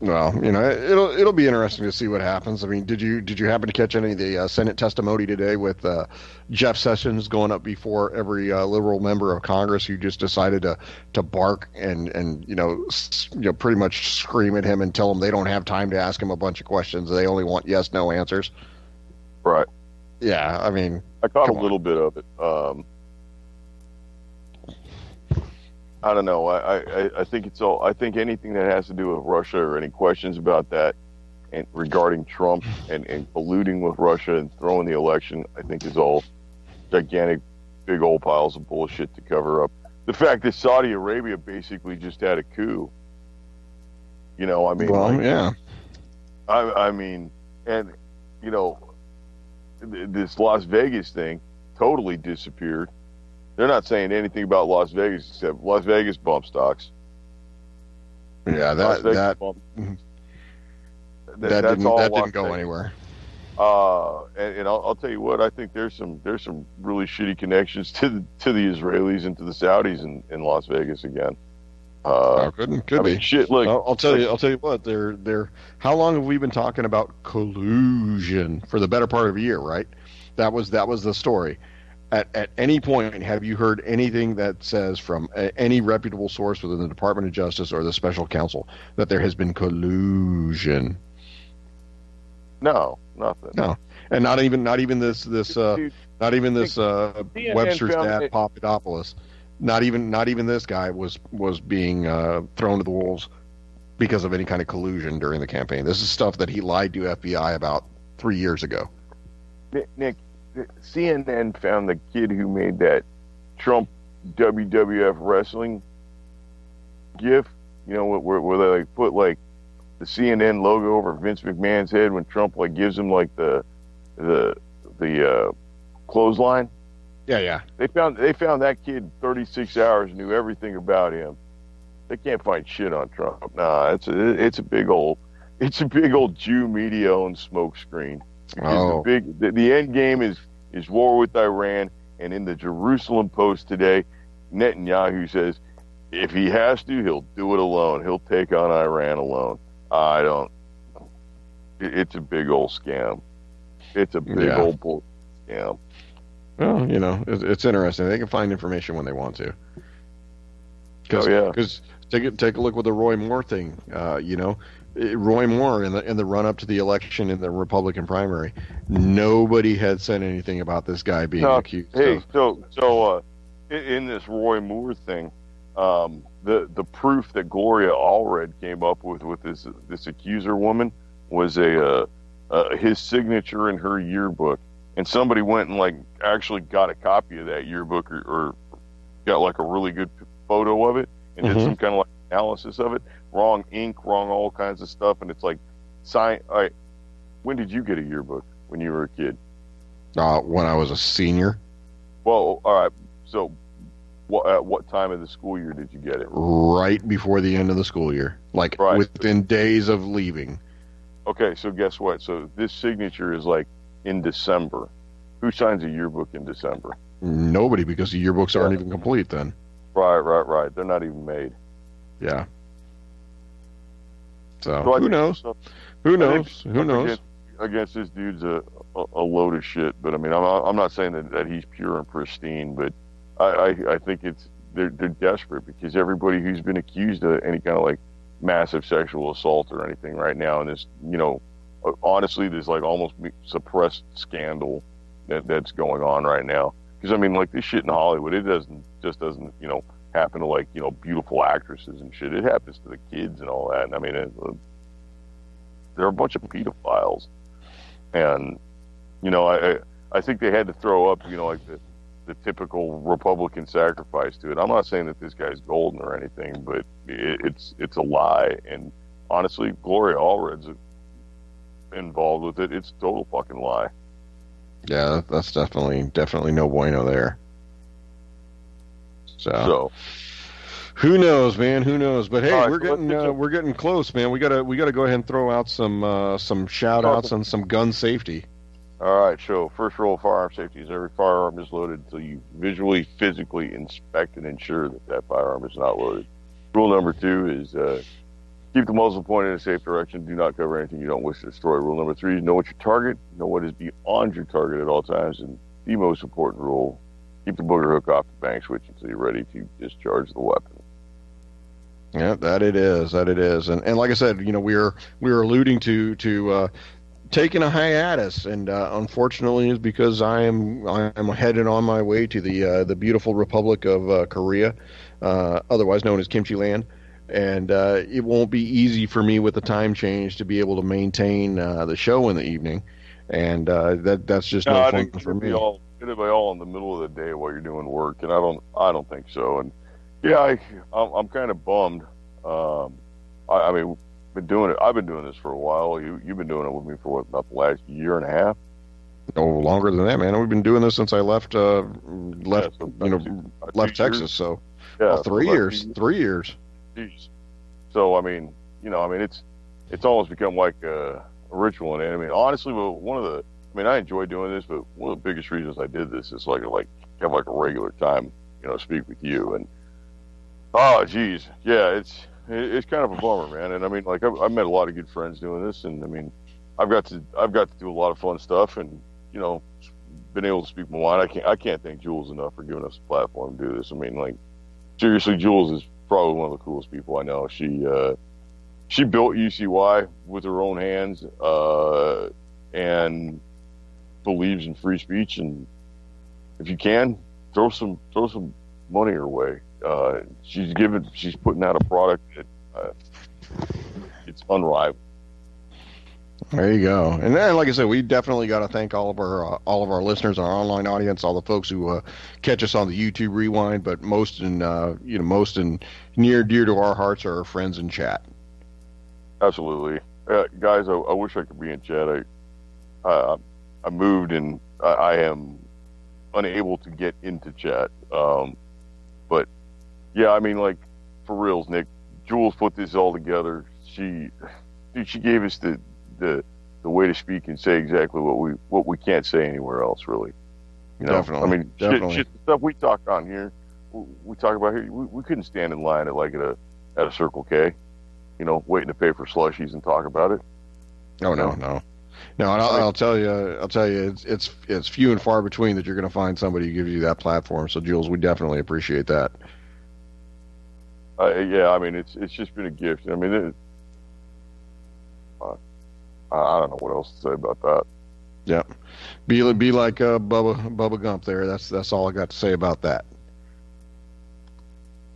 Well, it'll be interesting to see what happens. I mean, did you happen to catch any of the Senate testimony today with Jeff Sessions going up before every liberal member of Congress who just decided to bark and pretty much scream at him and tell him they don't have time to ask him a bunch of questions. They only want yes, no answers. Right. Yeah, I mean, I caught a little bit of it. I don't know. I think it's all. I think anything that has to do with Russia or any questions about that, and regarding Trump and colluding with Russia and throwing the election, I think is all gigantic, big old piles of bullshit to cover up the fact that Saudi Arabia basically just had a coup. I mean, yeah. I mean, and this Las Vegas thing totally disappeared. They're not saying anything about Las Vegas except Las Vegas bump stocks. Yeah, that didn't go anywhere. And I'll tell you what, I think there's some really shitty connections to the Israelis and to the Saudis in Las Vegas again. Could be. Shit, look, I'll tell you what. They're. How long have we been talking about collusion for the better part of a year? Right. That was the story. At any point, have you heard anything that says from any reputable source within the Department of Justice or the Special Counsel that there has been collusion? No, nothing. No, and not even this Webster's dad Papadopoulos. Not even this guy was being thrown to the wolves because of any kind of collusion during the campaign. This is stuff that he lied to FBI about 3 years ago. Nick, CNN found the kid who made that Trump WWF wrestling gif, where they put the CNN logo over Vince McMahon's head when Trump gives him the clothesline. Yeah. They found that kid 36 hours, knew everything about him. They can't find shit on Trump. Nah, it's a big old Jew media owned smokescreen. Oh. The end game is war with Iran, and in the Jerusalem Post today, Netanyahu says if he has to, he'll do it alone. He'll take on Iran alone. It's a big old scam. It's a big old bull scam. Well, it's interesting. They can find information when they want to. Because take a look with the Roy Moore thing. Roy Moore in the run up to the election in the Republican primary, nobody had said anything about this guy being accused. Hey, so in this Roy Moore thing, the proof that Gloria Allred came up with this accuser woman was his signature in her yearbook, and somebody went and actually got a copy of that yearbook or got a really good photo of it and did some kind of analysis of it. Wrong ink, wrong all kinds of stuff, and it's sign. All right, when did you get a yearbook? When you were a kid? When I was a senior. Well, all right. So, at what time of the school year did you get it? Right before the end of the school year, within days of leaving. Okay, so guess what? So this signature is in December. Who signs a yearbook in December? Nobody, because the yearbooks aren't even complete then. Right. They're not even made. Yeah. So who knows? Who knows? Against this dude's a load of shit. But I mean, I'm not saying that he's pure and pristine, but I think they're desperate because everybody who's been accused of any kind of massive sexual assault or anything right now, and this honestly, there's almost suppressed scandal that's going on right now. Because I mean, this shit in Hollywood, it doesn't happen to beautiful actresses and shit. It happens to the kids and all that. And I mean, they're a bunch of pedophiles, and I think they had to throw up the typical Republican sacrifice to it. I'm not saying that this guy's golden or anything, but it's a lie. And honestly, Gloria Allred's involved with it. It's a total fucking lie. Yeah, that's definitely no bueno there. So who knows, man? Who knows? But hey, right, we're getting close, man. We gotta go ahead and throw out some shout outs on some gun safety. All right, so first rule of firearm safety is every firearm is loaded until you visually, physically inspect and ensure that that firearm is not loaded. Rule number 2 is keep the muzzle pointed in a safe direction. Do not cover anything you don't wish to destroy. Rule number 3 is know what your target, know what is beyond your target at all times. And the most important rule, keep the booger hook off the bang switch until you're ready to discharge the weapon. Yeah, that it is. And like I said, we were alluding to taking a hiatus, and unfortunately, is because I'm headed on my way to the beautiful Republic of Korea, otherwise known as Kimchi Land, and it won't be easy for me with the time change to be able to maintain the show in the evening, and that's just no fun for me. It'll be all in the middle of the day while you're doing work, and I don't think so. And yeah, I'm kind of bummed. I mean, been doing it. I've been doing this for a while. You've been doing it with me for what, about the last year and a half? No, longer than that, man. We've been doing this since I left Texas. Years. So yeah, well, 3 years. 3 years. Jeez. So I mean, it's almost become like a ritual. And I mean, honestly, I enjoy doing this, but one of the biggest reasons I did this is have a regular time, speak with you. And oh, geez, yeah, it's kind of a bummer, man. And I mean, like I've met a lot of good friends doing this, and I mean, I've got to do a lot of fun stuff, and been able to speak my mind. I can't thank Jules enough for giving us a platform to do this. I mean, like seriously, Jules is probably one of the coolest people I know. She built UCY with her own hands, and believes in free speech. And if you can, throw some money her way. She's putting out a product that it's unrivaled. There you go. And then, like I said, we definitely got to thank all of our listeners, our online audience, all the folks who catch us on the YouTube Rewind. But most near dear to our hearts are our friends in chat. Absolutely, guys. I wish I could be in chat. I moved and I am unable to get into chat. But yeah, I mean, like for reals, Nick. Jules put this all together. She gave us the way to speak and say exactly what we can't say anywhere else, really. Definitely. I mean, shit, the stuff we talk on here, we talk about here. We couldn't stand in line at a Circle K, waiting to pay for slushies and talk about it. Oh no. And I'll tell you, it's few and far between that you're going to find somebody who gives you that platform. So, Jules, we definitely appreciate that. Yeah, I mean, it's just been a gift. I mean, I don't know what else to say about that. Yeah, be like Bubba Gump there. That's all I got to say about that.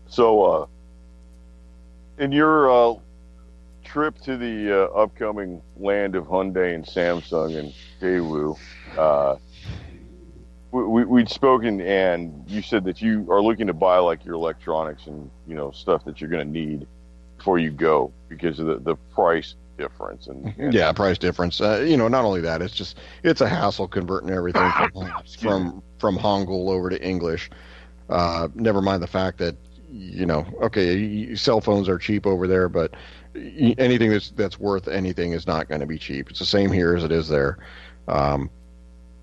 So, in your trip to the upcoming land of Hyundai and Samsung and Daewoo, we'd spoken, and you said that you are looking to buy like your electronics and stuff that you're going to need before you go because of the price difference and yeah, price difference. Not only that, it's a hassle converting everything from Hangul over to English. Never mind the fact that okay, cell phones are cheap over there, but anything that's worth anything is not going to be cheap. It's the same here as it is there.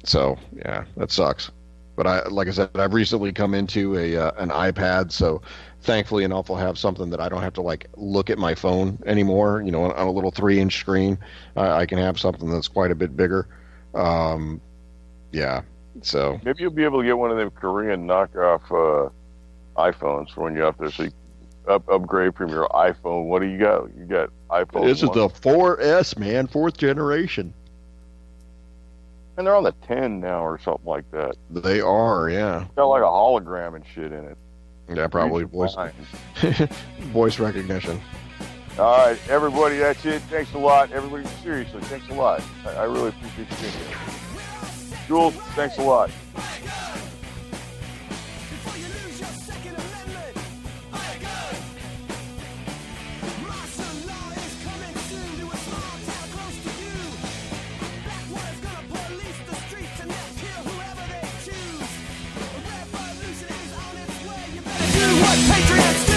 So yeah, that sucks. But like I said, I've recently come into an iPad, so thankfully enough, I'll have something that I don't have to like look at my phone anymore. On a little 3-inch screen, I can have something that's quite a bit bigger. Yeah. So maybe you'll be able to get one of them Korean knockoff iPhones for when you're out there. So you upgrade from your iPhone. What do you got? You got iPhone. This is the 4S, man, 4th generation. And they're on the 10 now or something like that. They are, yeah. Got like a hologram and shit in it. Yeah, probably voice recognition. All right, everybody, that's it. Thanks a lot. Everybody, seriously, thanks a lot. I really appreciate you being here. Jules, thanks a lot. What patriots do.